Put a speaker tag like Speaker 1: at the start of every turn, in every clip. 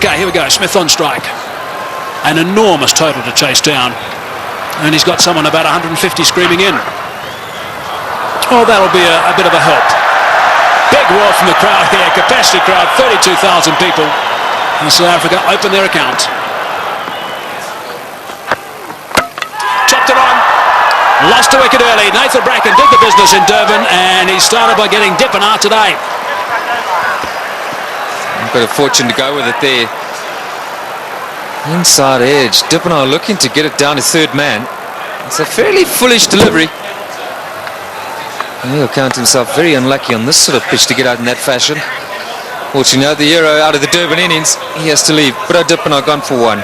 Speaker 1: Okay, here we go. Smith on strike. An enormous total to chase down. And he's got someone about 150 screaming in. Oh, that'll be a bit of a help. Big roar from the crowd here. Capacity crowd, 32,000 people. And South Africa open their account. Chopped it on. Lost a wicket early. Nathan Bracken did the business in Durban, and he started by getting Dippenaar today.
Speaker 2: A bit of fortune to go with it there. Inside edge. Dippenaar looking to get it down to third man. It's a fairly foolish delivery. And he'll count himself very unlucky on this sort of pitch to get out in that fashion. Fortunately, the hero out of the Durban innings, he has to leave. But Dippenaar gone for one.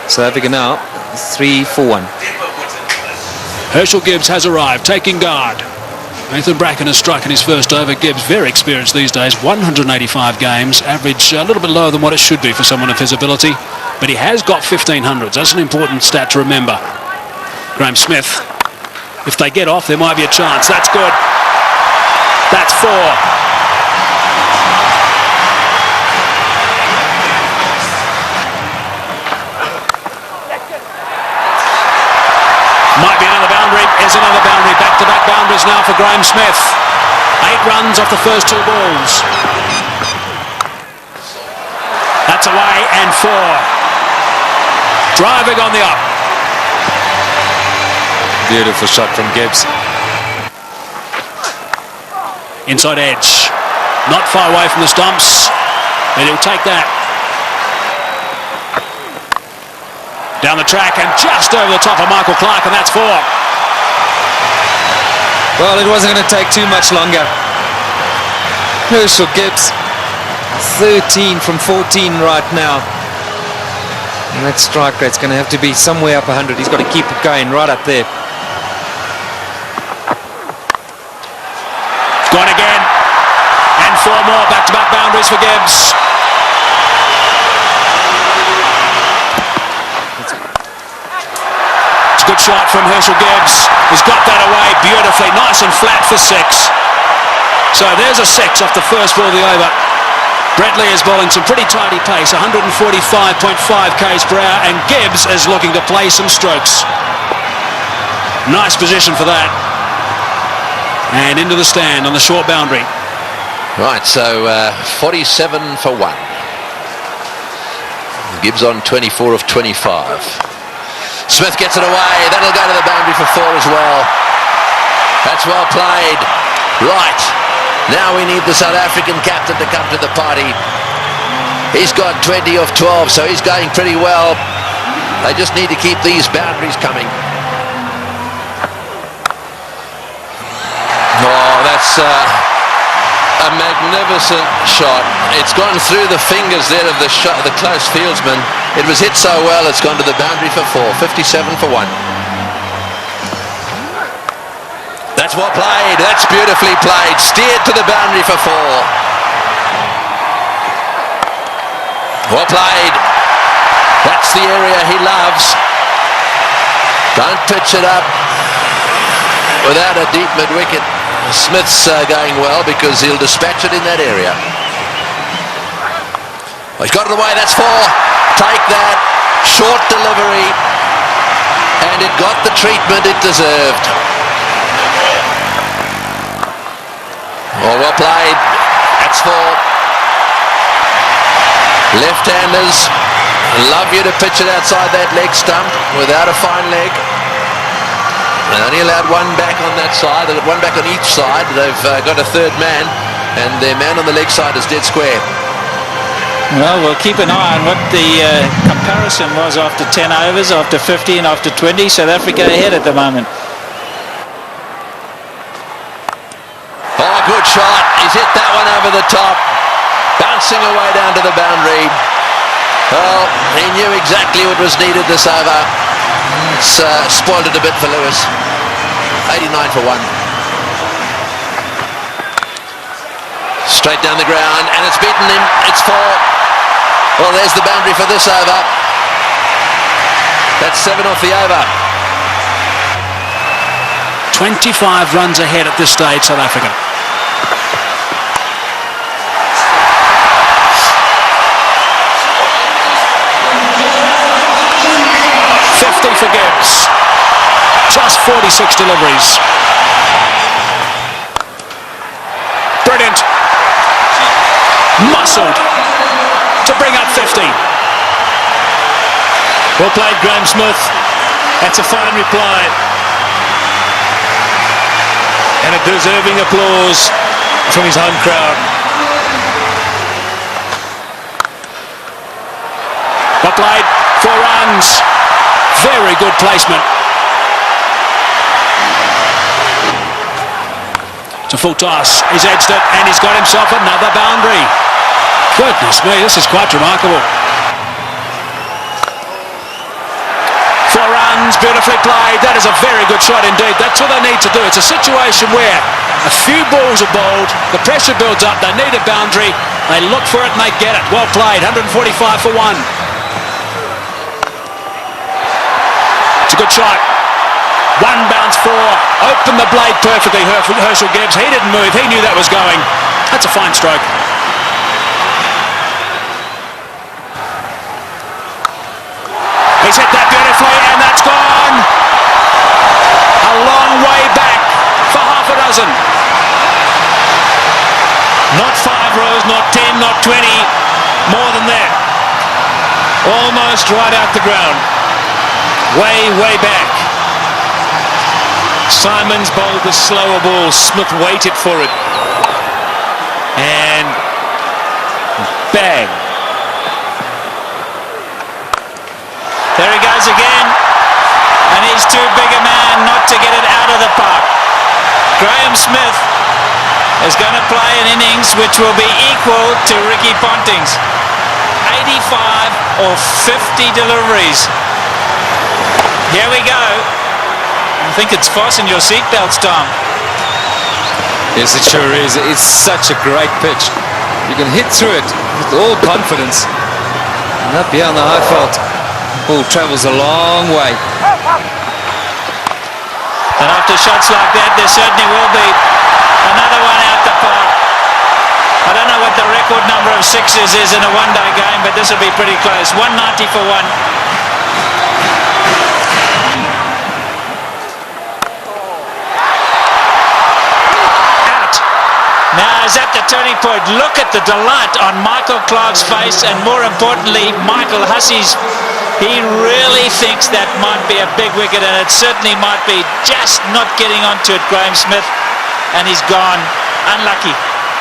Speaker 2: South Africa now 3 for 1.
Speaker 1: Herschel Gibbs has arrived, taking guard. Nathan Bracken has struck in his first over. Gibbs, very experienced these days, 185 games, average a little bit lower than what it should be for someone of his ability, but he has got 1500s. That's an important stat to remember. Graeme Smith, if they get off, there might be a chance. That's good. That's 4. Might be another boundary. Is another boundary. Back-to-back boundaries now for Graeme Smith. 8 runs off the first 2 balls. That's away and 4. Driving on the up.
Speaker 2: Beautiful shot from Gibbs.
Speaker 1: Inside edge. Not far away from the stumps, but he'll take that. Down the track and just over the top of Michael Clarke, and that's 4.
Speaker 2: Well, it wasn't going to take too much longer. Herschel Gibbs, 13 from 14 right now. And that strike rate's going to have to be somewhere up 100. He's got to keep it going right up there.
Speaker 1: Gone again. And 4 more back-to-back boundaries for Gibbs. It's a good shot from Herschel Gibbs. He's got that away beautifully. Nice and flat for 6. So there's a 6 off the first ball of the over. Brett Lee is bowling some pretty tidy pace, 145.5 k's per hour, and Gibbs is looking to play some strokes. Nice position for that. And into the stand on the short boundary.
Speaker 3: Right, so 47 for 1. Gibbs on 24 of 25. Smith gets it away. That'll go to the boundary for 4 as well. That's well played. Right. Now we need the South African captain to come to the party. He's got 20 of 12, so he's going pretty well. They just need to keep these boundaries coming. Oh, that's a magnificent shot. It's gone through the fingers there of the close fieldsman. It was hit so well, it's gone to the boundary for 4. 57 for 1. That's well played. That's beautifully played. Steered to the boundary for 4. Well played. That's the area he loves. Don't pitch it up without a deep mid-wicket. Smith's going well because he'll dispatch it in that area. Oh, he's got it away. That's 4. Take that. Short delivery. And it got the treatment it deserved. Oh, well played. That's 4. Left-handers love you to pitch it outside that leg stump without a fine leg. They only allowed 1 back on that side. They've got 1 back on each side. They've got a third man, and their man on the leg side is dead square.
Speaker 4: Well, we'll keep an eye on what the comparison was after 10 overs, after 50 and after 20. South Africa ahead at the moment.
Speaker 3: Oh, good shot. He's hit that one over the top. Bouncing away down to the boundary. Well, he knew exactly what was needed this over. It's spoiled it a bit for Lewis. 89 for 1. Straight down the ground, and it's beaten him. It's 4. Well, there's the boundary for this over. That's 7 off the over.
Speaker 1: 25 runs ahead at this stage, South Africa. Gibbs. Just 46 deliveries. Brilliant. Muscled to bring up 50.
Speaker 5: Well played, Graham Smith. That's a fine reply. And a deserving applause from his home crowd.
Speaker 1: Well played, 4 runs. Very good placement. It's a full toss. He's edged it and he's got himself another boundary. Goodness me, this is quite remarkable. 4 runs, beautifully played. That is a very good shot indeed. That's what they need to do. It's a situation where a few balls are bowled, the pressure builds up, they need a boundary, they look for it and they get it. Well played, 145 for 1. It's a good shot. 1 bounce 4. Opened the blade perfectly, Herschel Gibbs. He didn't move. He knew that was going. That's a fine stroke. He's hit that beautifully, and that's gone. A long way back for half a dozen.
Speaker 5: Not 5 rows, not 10, not 20. More than that. Almost right out the ground. Way, way back. Simons bowled the slower ball. Smith waited for it. And bang.
Speaker 4: There he goes again. And he's too big a man not to get it out of the park. Graham Smith is going to play an innings which will be equal to Ricky Ponting's. 85 or 50 deliveries. Here we go. I think it's fasten your seatbelts, Tom.
Speaker 2: Yes, it sure is. It's such a great pitch. You can hit through it with all confidence. And up here on the high fault, the ball travels a long way.
Speaker 4: And after shots like that, there certainly will be another one out the park. I don't know what the record number of sixes is in a one-day game, but this will be pretty close. 190 for 1. Now is at the turning point. Look at the delight on Michael Clarke's face, and more importantly, Michael Hussey's. He really thinks that might be a big wicket, and it certainly might be. Just not getting onto it, Graham Smith, and he's gone. Unlucky.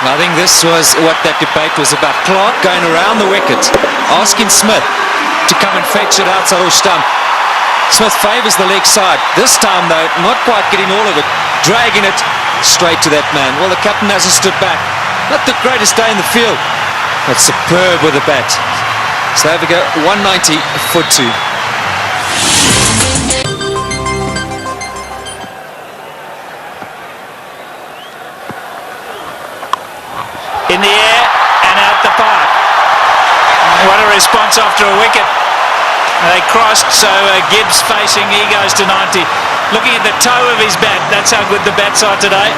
Speaker 2: I think this was what that debate was about. Clarke going around the wicket, asking Smith to come and fetch it outside or stump. Smith favours the leg side. This time, though, not quite getting all of it, dragging it straight to that man. Well, the captain hasn't stood back. Not the greatest day in the field, but superb with the bat. So there we go, 190 for 2.
Speaker 4: In the air and out the park. What a response after a wicket. They crossed, so Gibbs facing, he goes to 90. Looking at the toe of his bat, that's how good the bats are today.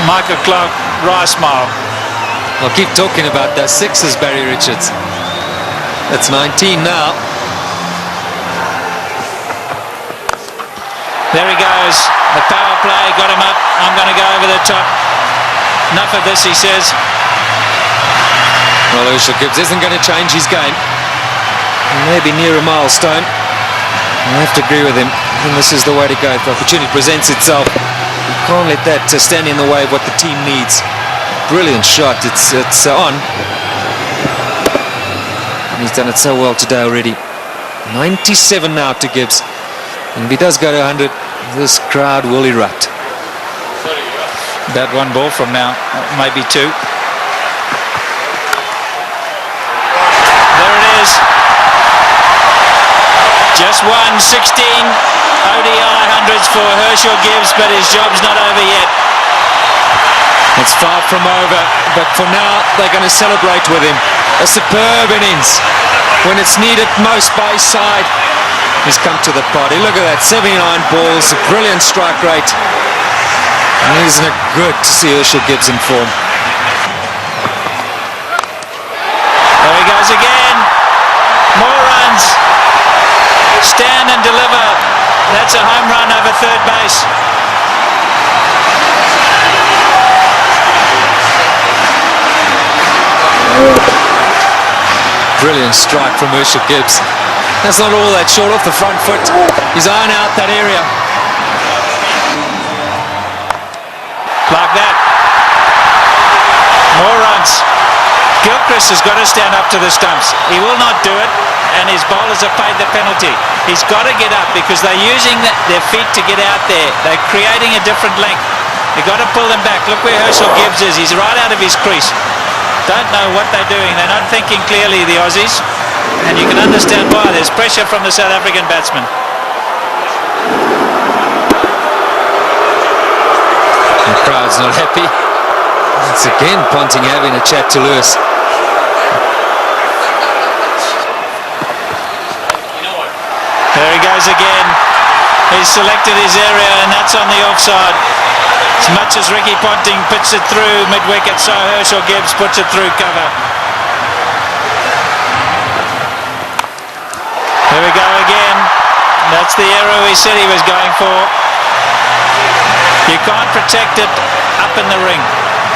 Speaker 4: Michael Clarke, wry smile.
Speaker 2: I'll keep talking about those sixes, Barry Richards. That's 19 now.
Speaker 4: There he goes. The power play got him up. I'm going to go over the top. Enough of this, he says.
Speaker 2: Well, Herschel Gibbs isn't going to change his game. Maybe near a milestone. I have to agree with him. And this is the way to go. If the opportunity presents itself, you can't let that stand in the way of what the team needs. Brilliant shot. It's on. And he's done it so well today already. 97 now to Gibbs. And if he does go to 100, this crowd will erupt.
Speaker 4: About 1 ball from now, maybe 2. There it is. Just 16 ODI hundreds for Herschel Gibbs, but his job's not over yet.
Speaker 2: It's far from over, but for now they're going to celebrate with him. A superb innings when it's needed most by his side. He's come to the party. Look at that, 79 balls, a brilliant strike rate. And isn't it good to see Herschel Gibbs in form?
Speaker 4: There he goes again. More runs. Stand and
Speaker 2: Brilliant strike from Herschel Gibbs. That's not all that short off the front foot. He's eyeing out that area.
Speaker 4: Like that. More runs. Gilchrist has got to stand up to the stumps. He will not do it, and his bowlers have paid the penalty. He's got to get up because they're using their feet to get out there. They're creating a different length. They've got to pull them back. Look where Herschel Gibbs is. He's right out of his crease. Don't know what they're doing. They're not thinking clearly, the Aussies. And you can understand why. There's pressure from the South African batsman.
Speaker 2: The crowd's not happy. It's again Ponting having a chat to Lewis.
Speaker 4: There he goes again. He's selected his area, and that's on the offside. As much as Ricky Ponting puts it through mid-wicket, so Herschel Gibbs puts it through cover. Here we go again. That's the arrow he said he was going for. You can't protect it up in the ring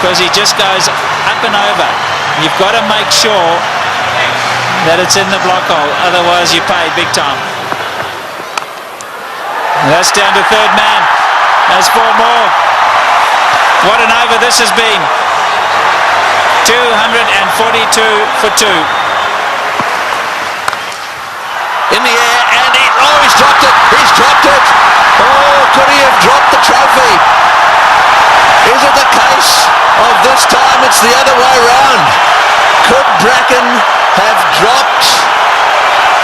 Speaker 4: because he just goes up and over. You've got to make sure that it's in the block hole, otherwise you pay big time. And that's down to third man. There's 4 more. What an over this has been. 242 for 2.
Speaker 3: In the air, and he's dropped it. He's dropped it. Oh, could he have dropped the trophy? Is it the case of this time it's the other way round? Could Bracken have dropped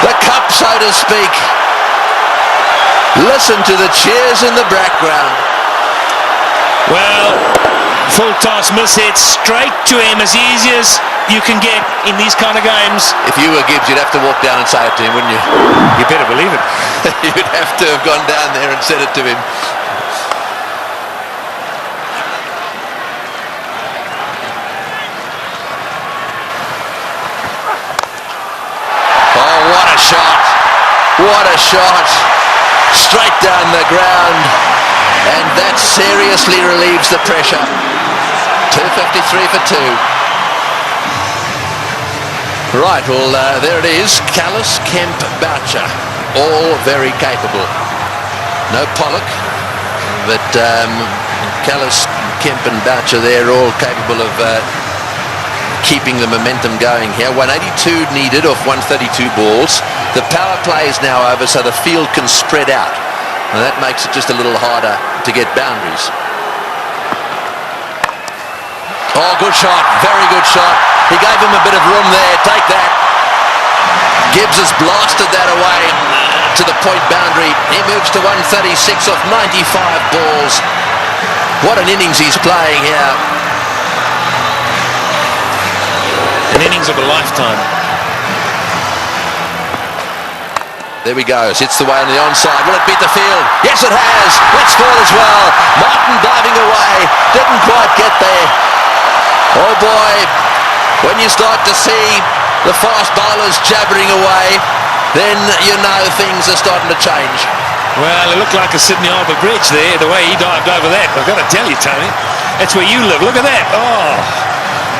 Speaker 3: the cup, so to speak? Listen to the cheers in the background.
Speaker 5: Well, full toss miss hit straight to him, as easy as you can get in these kind of games.
Speaker 3: If you were Gibbs, you'd have to walk down and say it to him, wouldn't you?
Speaker 5: You better believe it.
Speaker 3: You'd have to have gone down there and said it to him. Oh, what a shot. What a shot. Straight down the ground. And that seriously relieves the pressure. 253 for 2. Right, well, there it is. Kallis, Kemp, Boucher, all very capable. No Pollock, but Kallis, Kemp and Boucher, they're all capable of keeping the momentum going here. 182 needed off 132 balls. The power play is now over, so the field can spread out. And that makes it just a little harder to get boundaries. Oh, good shot. Very good shot. He gave him a bit of room there. Take that. Gibbs has blasted that away to the point boundary. He moves to 136 off 95 balls. What an innings he's playing here.
Speaker 5: An innings of a lifetime.
Speaker 3: There we go. Hits the way on the onside. Will it beat the field? Yes, it has. Let's score as well. Martin diving away. Didn't quite get there. Oh boy. When you start to see the fast bowlers jabbering away, then you know things are starting to change.
Speaker 5: Well, it looked like a Sydney Harbour Bridge there, the way he dived over that. I've got to tell you, Tony, that's where you live. Look at that. Oh,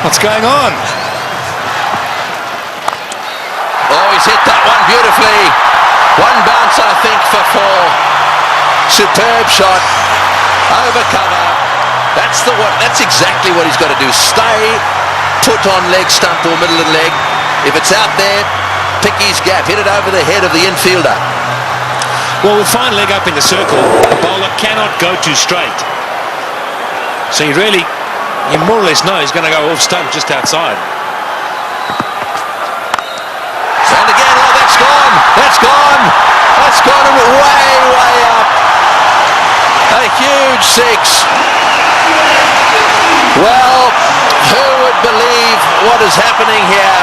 Speaker 5: what's going on?
Speaker 3: Oh, he's hit that one beautifully. One bounce, I think, for 4. Superb shot. Over cover. That's exactly what he's got to do. Stay put on leg stump or middle of the leg. If it's out there, pick his gap. Hit it over the head of the infielder.
Speaker 5: Well, with fine leg up in the circle, the bowler cannot go too straight. So you more or less know he's going to go off stump just outside.
Speaker 3: And again, oh, that's gone. That's gone. That's gone way, way up. A huge 6. Well, who would believe what is happening here?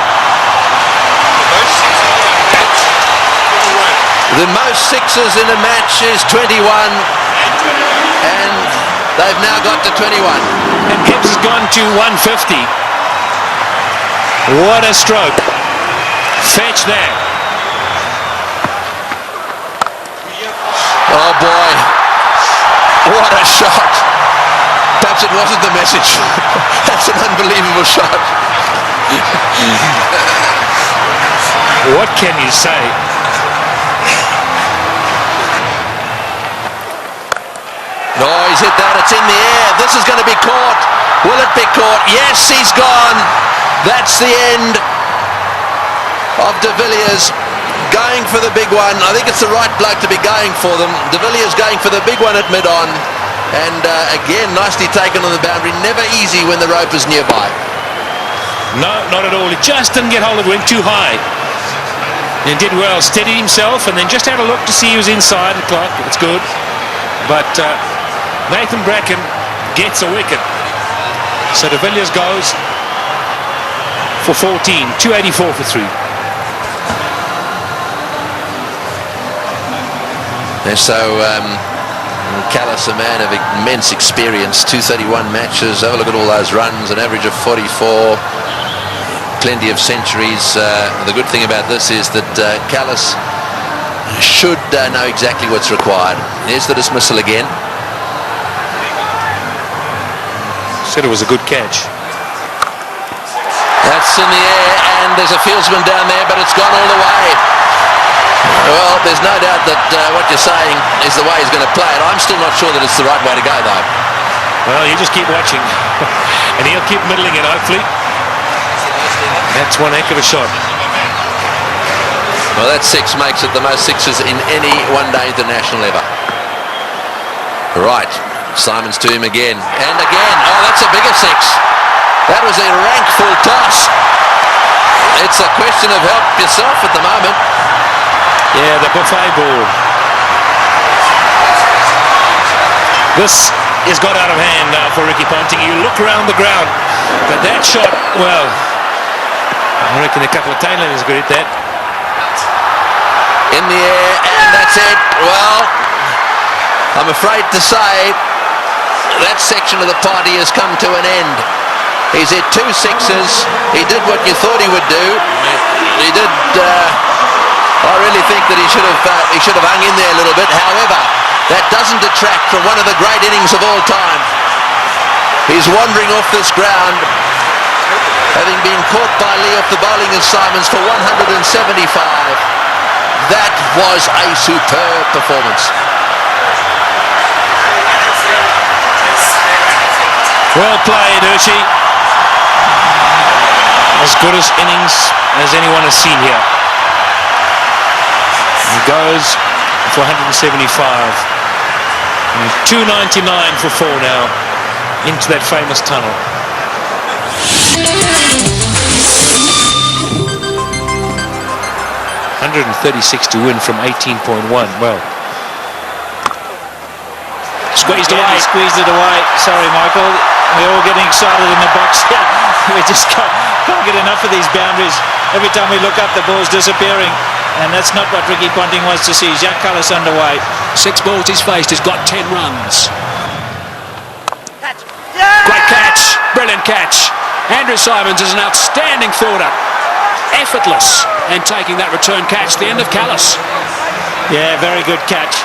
Speaker 3: The most 6s in a match is 21, and they've now got to 21.
Speaker 5: And Gibbs has gone to 150. What a stroke. Fetch that.
Speaker 3: Oh boy, what a shot. Perhaps it wasn't the message. That's an unbelievable shot.
Speaker 5: What can you say?
Speaker 3: No, he's hit that. It's in the air. This is going to be caught. Will it be caught? Yes, he's gone. That's the end of De Villiers going for the big one. I think it's the right bloke to be going for them. De Villiers going for the big one at mid-on. And again, nicely taken on the boundary. Never easy when the rope is nearby.
Speaker 5: No, not at all. He just didn't get hold of it, went too high. And did well, steadied himself, and then just had a look to see he was inside the clock. It's good. But Nathan Bracken gets a wicket. So De Villiers goes for 14, 284 for 3.
Speaker 3: And so Callis, a man of immense experience, 231 matches. Have a look at all those runs, an average of 44, plenty of centuries. The good thing about this is that Callis should know exactly what's required. Here's the dismissal again.
Speaker 5: Said it was a good catch.
Speaker 3: That's in the air, and there's a fieldsman down there, but it's gone all the way. Well, there's no doubt that what you're saying is the way he's going to play it. I'm still not sure that it's the right way to go, though.
Speaker 5: Well, you just keep watching. And he'll keep middling it, hopefully. That's one heck of a shot.
Speaker 3: Well, that six makes it the most sixes in any one-day international ever. Right, Simons to him again. And again. Oh, that's a bigger six. That was a rank full toss. It's a question of help yourself at the moment.
Speaker 5: Yeah, the buffet ball. This has got out of hand now for Ricky Ponting. You look around the ground, but that shot, well, I reckon a couple of tailenders could hit that.
Speaker 3: In the air, and that's it. Well, I'm afraid to say that section of the party has come to an end. He's hit 2 sixes. He did what you thought he would do. He did. I really think that he should have hung in there a little bit. However, that doesn't detract from one of the great innings of all time. He's wandering off this ground, having been caught by Lee off the bowling of Simons for 175. That was a superb performance.
Speaker 5: Well played, Hershey. As good as innings as anyone has seen here. He goes for 175. And 299 for 4 now into that famous tunnel. 136 to win from 18.1. Well,
Speaker 4: Squeezed away. He squeezed it away. Sorry, Michael. We're all getting excited in the box here. We just can't get enough of these boundaries. Every time we look up, the ball's disappearing. And that's not what Ricky Ponting wants to see. Jacques Kallis underway.
Speaker 1: 6 balls he's faced. He's got 10 runs. Great catch. Brilliant catch. Andrew Simons is an outstanding fielder. Effortless. And taking that return catch. The end of Kallis.
Speaker 4: Yeah, very good catch.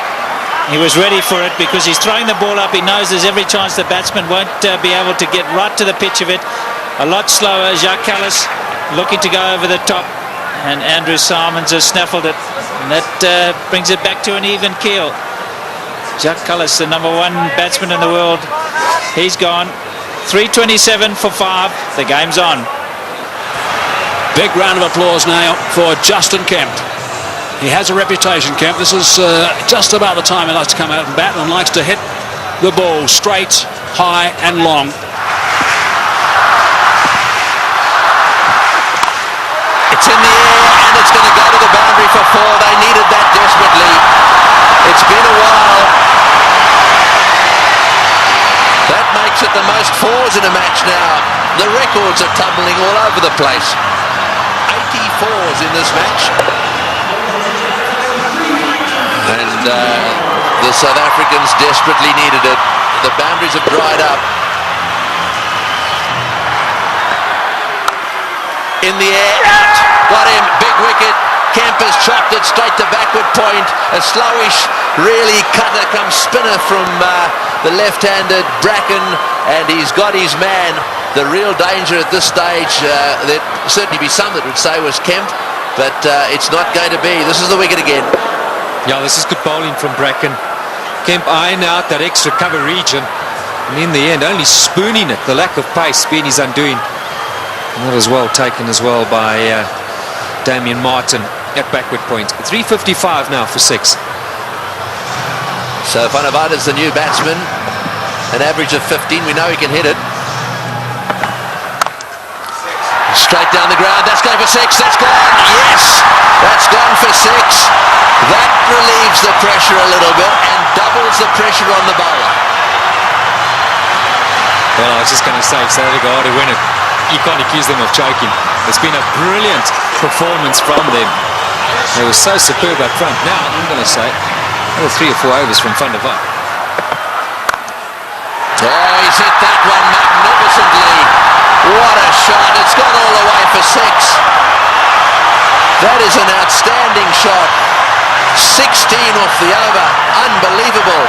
Speaker 4: He was ready for it because he's throwing the ball up. He knows there's every chance the batsman won't be able to get right to the pitch of it. A lot slower. Jacques Kallis looking to go over the top. And Andrew Simons has snaffled it. And that brings it back to an even keel. Jacques Kallis, the #1 batsman in the world. He's gone. 327 for 5. The game's on.
Speaker 1: Big round of applause now for Justin Kemp. He has a reputation, Kemp. This is just about the time he likes to come out and bat and likes to hit the ball straight, high and long.
Speaker 3: It's in the air and it's going to go to the boundary for 4. They needed that desperately. It's been a while. That makes it the most 4s in a match now. The records are tumbling all over the place. 84s in this match. And the South Africans desperately needed it. The boundaries have dried up. In the air, out. Got him, big wicket. Kemp has chopped it straight to backward point. A slowish, really cutter come spinner from the left-handed Bracken, and he's got his man. The real danger at this stage, there'd certainly be some that would say was Kemp, but it's not going to be. This is the wicket again.
Speaker 2: Yeah, this is good bowling from Bracken. Kemp eyeing out that extra cover region, and in the end only spooning it. The lack of pace being his undoing. And that was well taken as well by Damien Martin at backward point. 3:55 now for 6.
Speaker 3: So Vanavada's the new batsman, an average of 15. We know he can hit it. Straight down the ground, that's going for 6, that's gone, yes, that's gone for 6. That relieves the pressure a little bit and doubles the pressure on the bowler.
Speaker 2: Well, I was just going to say, if South Africa are to win it, you can't accuse them of choking. It's been a brilliant performance from them. They were so superb up front. Now, I'm going to say, another 3 or 4 overs from Van der Walt.
Speaker 3: Oh, he's hit that one magnificently. What a shot. It's gone all the way for 6. That is an outstanding shot. 16 off the over. Unbelievable.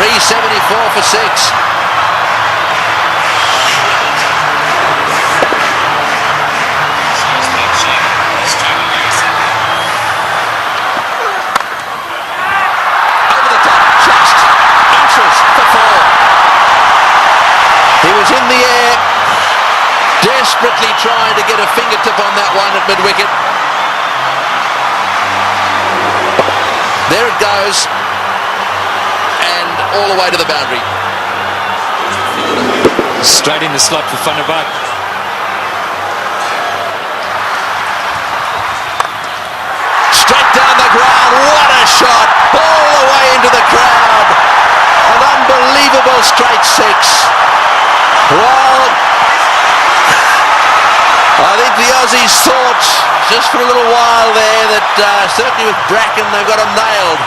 Speaker 3: 374 for 6. Over the top. Just inches for 4. He was in the air, desperately trying to get a fingertip on that one at mid-wicket. There it goes, and all the way to the boundary.
Speaker 2: Straight in the slot for Van der Walt.
Speaker 3: Straight down the ground, what a shot, all the way into the crowd. An unbelievable straight 6. Well, I think the Aussies thought just for a little while there that certainly with Bracken they've got him nailed.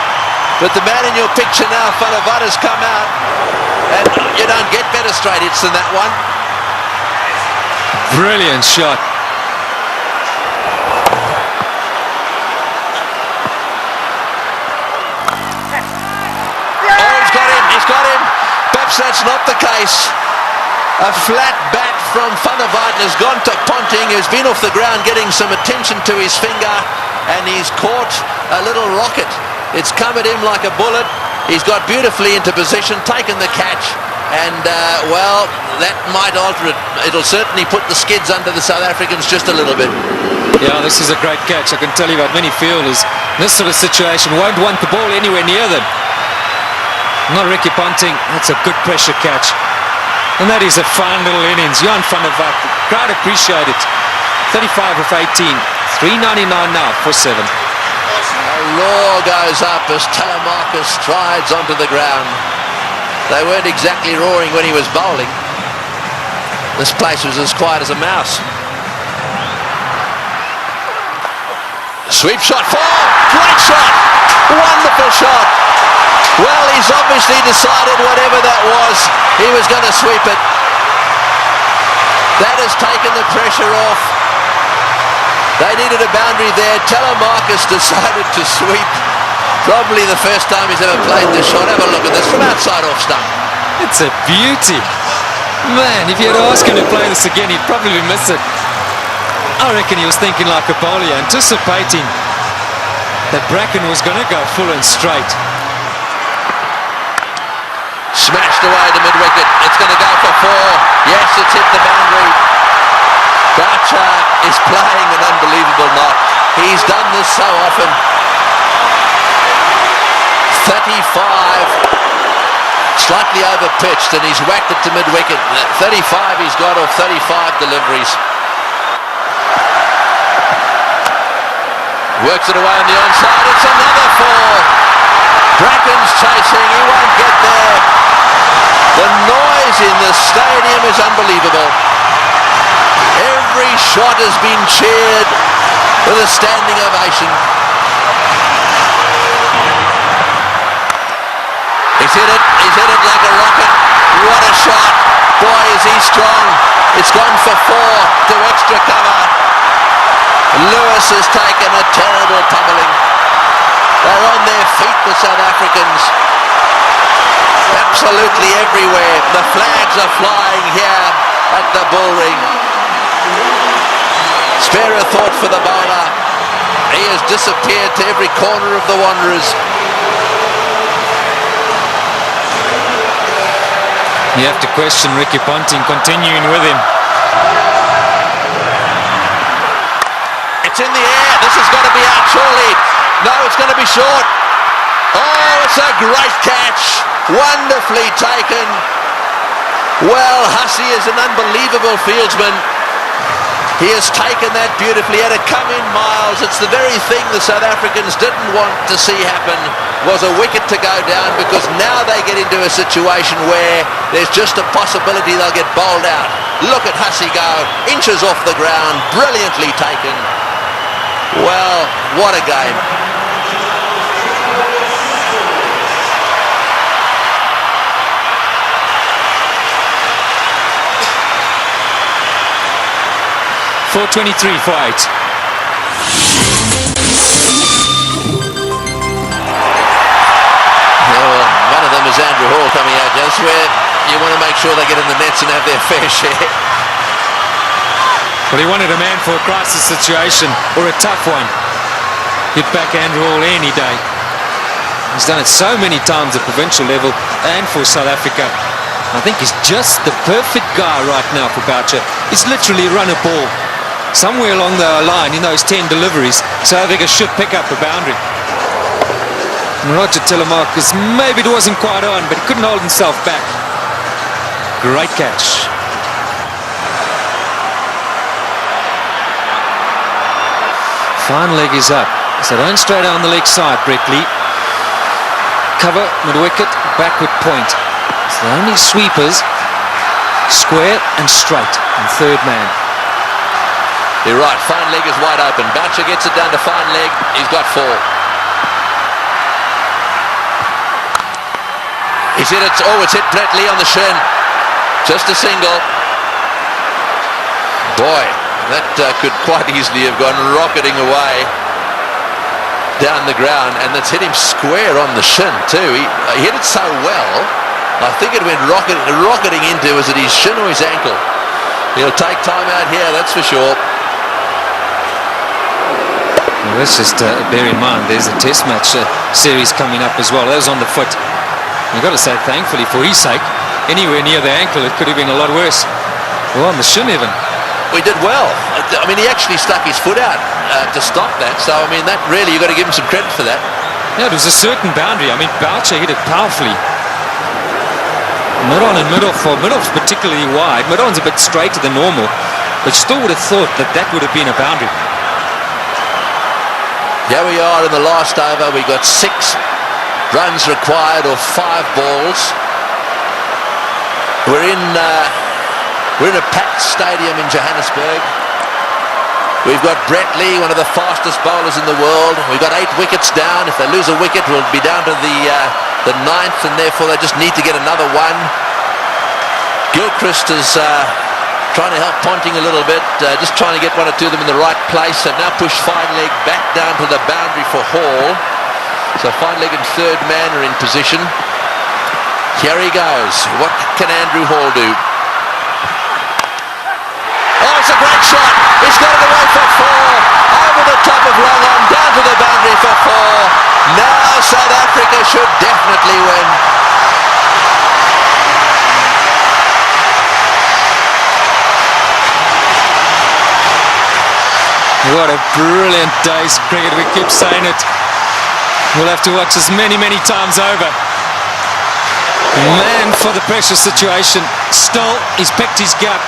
Speaker 3: But the man in your picture now, Vanavada's come out, and you don't get better straight hits than that one.
Speaker 2: Brilliant shot.
Speaker 3: Oh, he's got him. Perhaps that's not the case. A flat bat from Van der Walt has gone to Ponting, who's been off the ground getting some attention to his finger, and he's caught a little rocket. It's come at him like a bullet. He's got beautifully into position, taken the catch, and well, that might alter it. It'll certainly put the skids under the South Africans just a little bit.
Speaker 2: Yeah, this is a great catch. I can tell you about many fielders in this sort of situation won't want the ball anywhere near them. Not Ricky Ponting. That's a good pressure catch. And that is a fine little innings. Jan van der Walt, crowd appreciate it. 35 of 18. 3.99 now for 7.
Speaker 3: A roar goes up as Telemarcus strides onto the ground. They weren't exactly roaring when he was bowling. This place was as quiet as a mouse. Sweep shot, 4. Great shot. Wonderful shot. Well, he's obviously decided whatever that he was going to sweep it. That has taken the pressure off. They needed a boundary there. Telemarcus decided to sweep. Probably the first time he's ever played this shot. Have a look at this from outside off stump.
Speaker 2: It's a beauty. Man, if you had asked him to play this again, he'd probably miss it. I reckon he was thinking like a bowler, anticipating that Bracken was going to go full and straight.
Speaker 3: Smashed away to mid-wicket. It's going to go for 4. Yes, it's hit the boundary. Boucher is playing an unbelievable knock. He's done this so often. 35. Slightly over-pitched, and he's whacked it to mid-wicket. 35 he's got off 35 deliveries. Works it away on the onside. It's another 4. Bracken's chasing. He won't get there. The noise in the stadium is unbelievable. Every shot has been cheered with a standing ovation. He's hit it like a rocket. What a shot. Boy, is he strong. It's gone for 4 to extra cover. Lewis has taken a terrible pummeling. They're on their feet, the South Africans. Absolutely everywhere. The flags are flying here at the Bullring. Spare a thought for the bowler. He has disappeared to every corner of the Wanderers.
Speaker 2: You have to question Ricky Ponting continuing with him.
Speaker 3: It's in the air. This has got to be out surely. No, it's going to be short. Oh, it's a great catch. Wonderfully taken. Well, Hussey is an unbelievable fieldsman. He has taken that beautifully. He had to come in miles. It's the very thing the South Africans didn't want to see happen, was a wicket to go down, because now they get into a situation where there's just a possibility they'll get bowled out. Look at Hussey go, inches off the ground, brilliantly taken. Well, what a game.
Speaker 2: .423 for 8.
Speaker 3: Well, one of them is Andrew Hall coming out. That's where you want to make sure they get in the nets and have their fair share.
Speaker 2: Well, he wanted a man for a crisis situation, or a tough one. He'd back Andrew Hall any day. He's done it so many times at provincial level and for South Africa. I think he's just the perfect guy right now for Boucher. He's literally run a ball somewhere along the line in those 10 deliveries. South Africa should pick up the boundary. And Roger Telemarcus, maybe it wasn't quite on, but he couldn't hold himself back. Great catch. Fine leg is up. So don't straight down the leg side, Brett Lee. Cover, mid-wicket, backward point. So the only sweepers, square and straight, and third man.
Speaker 3: You're right, fine leg is wide open. Boucher gets it down to fine leg. He's got 4. He's hit it. Oh, it's hit Brett Lee on the shin. Just a single. Boy, that could quite easily have gone rocketing away down the ground, and that's hit him square on the shin too. He hit it so well, I think it went rocketing into, was it his shin or his ankle? He'll take time out here, that's for sure.
Speaker 2: Well, let's just bear in mind there's a test match series coming up as well. That was on the foot. You've got to say, thankfully for his sake, anywhere near the ankle it could have been a lot worse. Well, on the shin even.
Speaker 3: We did well. I mean, he actually stuck his foot out to stop that. So, I mean, that really, you've got to give him some credit for that.
Speaker 2: Yeah, it was a certain boundary. I mean, Boucher hit it powerfully. Mid-on and mid-off, or mid-off's particularly wide. Mid-on's a bit straighter than normal, but you still would have thought that that would have been a boundary.
Speaker 3: Here we are in the last over. We got 6 runs required, or 5 balls. We're in a packed stadium in Johannesburg. We've got Brett Lee, one of the fastest bowlers in the world. We've got 8 wickets down. If they lose a wicket, we'll be down to the 9th, and therefore they just need to get another one. Gilchrist is trying to help Ponting a little bit, just trying to get 1 or 2 of them in the right place. They've now pushed fine leg back down to the boundary for Hall. So fine leg and third man are in position. Here he goes. What can Andrew Hall do? Oh, it's a great shot. He's got it away for 4. Over the top of long on, down to the boundary for 4. Now South Africa should definitely win.
Speaker 2: What a brilliant day's cricket. We keep saying it. We'll have to watch this many, many times over. Man for the pressure situation. Still, he's picked his gap.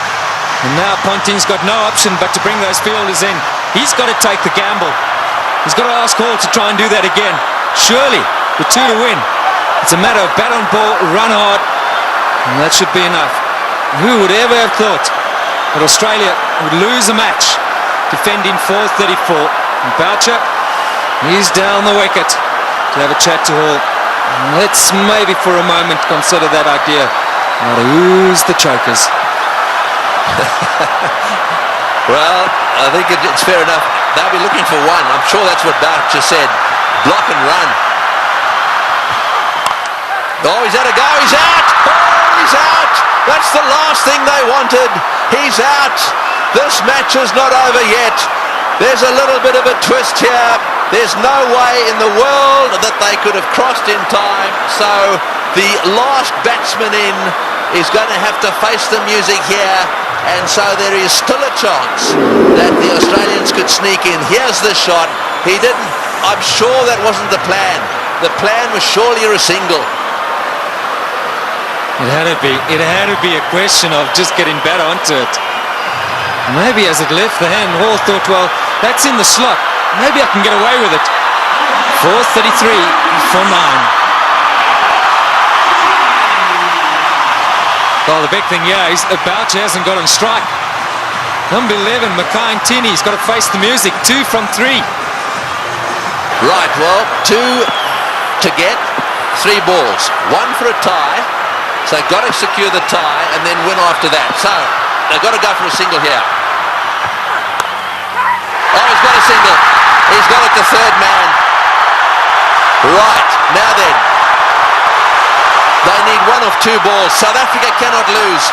Speaker 2: And now Ponting's got no option but to bring those fielders in. He's got to take the gamble. He's got to ask Hall to try and do that again. Surely, with 2 to win, it's a matter of bat on ball, run hard, and that should be enough. Who would ever have thought that Australia would lose a match defending 434? And Boucher, he's down the wicket to have a chat to Hall. Let's maybe for a moment consider that idea. Now to who's the chokers?
Speaker 3: Well, I think it's fair enough. They'll be looking for 1. I'm sure that's what Boucher said. Block and run. Oh, he's had a go. He's out. Oh, he's out. That's the last thing they wanted. He's out. This match is not over yet. There's a little bit of a twist here. There's no way in the world that they could have crossed in time. So the last batsman in is going to have to face the music here. And so there is still a chance that the Australians could sneak in. Here's the shot. He didn't. I'm sure that wasn't the plan. The plan was surely a single.
Speaker 2: It had to be. It had to be a question of just getting better onto it. Maybe as it left the hand, Hall thought, well, that's in the slot. Maybe I can get away with it. 4:33 for 9. Well, the big thing here is Boucher hasn't got on strike. Number 11, Mackay Ntini, he's got to face the music. 2 from 3.
Speaker 3: Right, well, 2 to get, 3 balls. 1 for a tie. So they've got to secure the tie and then win after that. So they've got to go for a single here. Oh, he's got a single. He's got it to third man. Right, now then. They need 1 of 2 balls. South Africa cannot lose.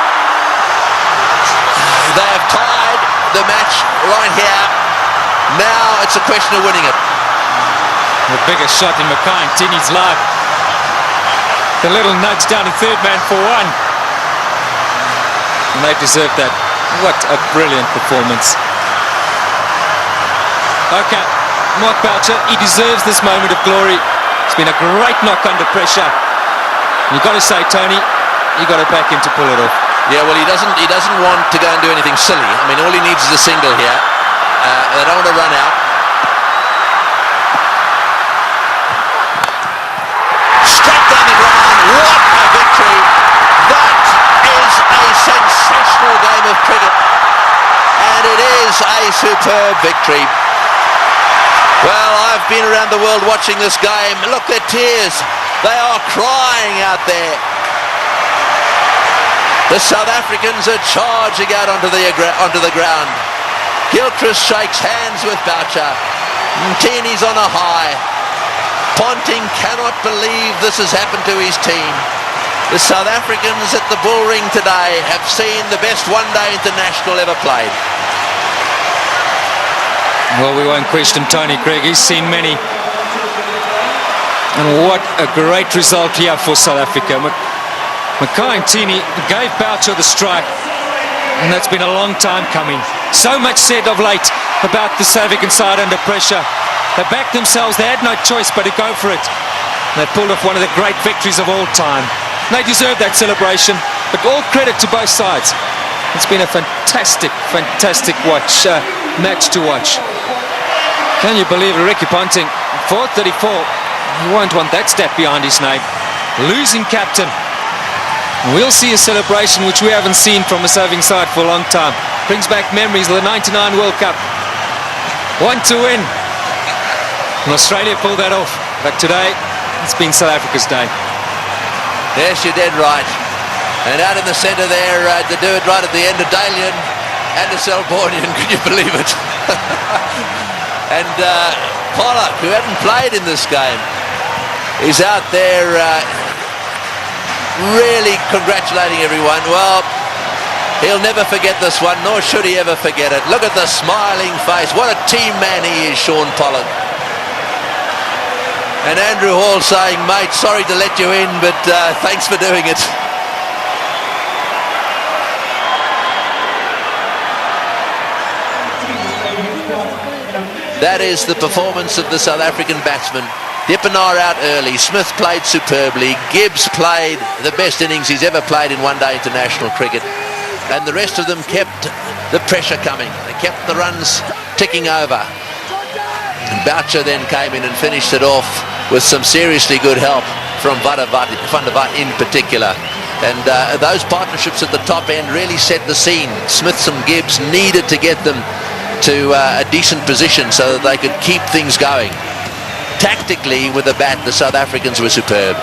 Speaker 3: They have tied the match right here. Now it's a question of winning it.
Speaker 2: The biggest shot in Mackay Ntini's life. The little nudge down to third man for 1. And they deserve that. What a brilliant performance. Okay, Mark Boucher, he deserves this moment of glory. It's been a great knock under pressure. You've got to say, Tony, you've got to back him to pull it off.
Speaker 3: Yeah, well, he doesn't want to go and do anything silly. I mean, all he needs is a single here. They don't want to run out. Straight down the ground. What a victory. That is a sensational game of cricket. And it is a superb victory. Well, I've been around the world watching this game. Look, their tears. They are crying out there. The South Africans are charging out onto the ground. Gilchrist shakes hands with Boucher. Ntini's on a high. Ponting cannot believe this has happened to his team. The South Africans at the Bullring today have seen the best one-day international ever played.
Speaker 2: Well, we won't question Tony Craig. He's seen many. And what a great result here for South Africa. Mackay Ntini gave Boucher the strike. And that's been a long time coming. So much said of late about the South African side under pressure. They backed themselves. They had no choice but to go for it. They pulled off one of the great victories of all time. They deserve that celebration. But all credit to both sides. It's been a fantastic, fantastic match to watch. Can you believe it? Ricky Ponting, 4:34. He won't want that step behind his name. Losing captain. We'll see a celebration which we haven't seen from a serving side for a long time. Brings back memories of the '99 World Cup. 1 to win. And Australia pulled that off. But today, it's been South Africa's day.
Speaker 3: Yes, you're dead right. And out in the centre there, to do it right at the end of Dalian and the Selbornian, can you believe it? And Pollock, who hadn't played in this game, is out there really congratulating everyone. Well, he'll never forget this one, nor should he ever forget it. Look at the smiling face. What a team man he is, Shaun Pollock. And Andrew Hall saying, mate, sorry to let you in, but thanks for doing it. That is the performance of the South African batsmen. Dippenaar out early. Smith played superbly. Gibbs played the best innings he's ever played in one-day international cricket. And the rest of them kept the pressure coming. They kept the runs ticking over. And Boucher then came in and finished it off with some seriously good help from Van der Vaart in particular. And those partnerships at the top end really set the scene. Smith and Gibbs needed to get them to a decent position so that they could keep things going. Tactically, with the bat, the South Africans were superb.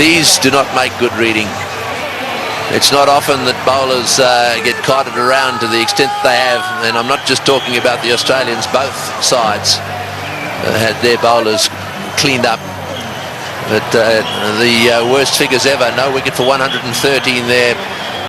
Speaker 3: These do not make good reading. It's not often that bowlers get carted around to the extent they have, and I'm not just talking about the Australians. Both sides had their bowlers cleaned up. But the worst figures ever. No wicket for 113 there.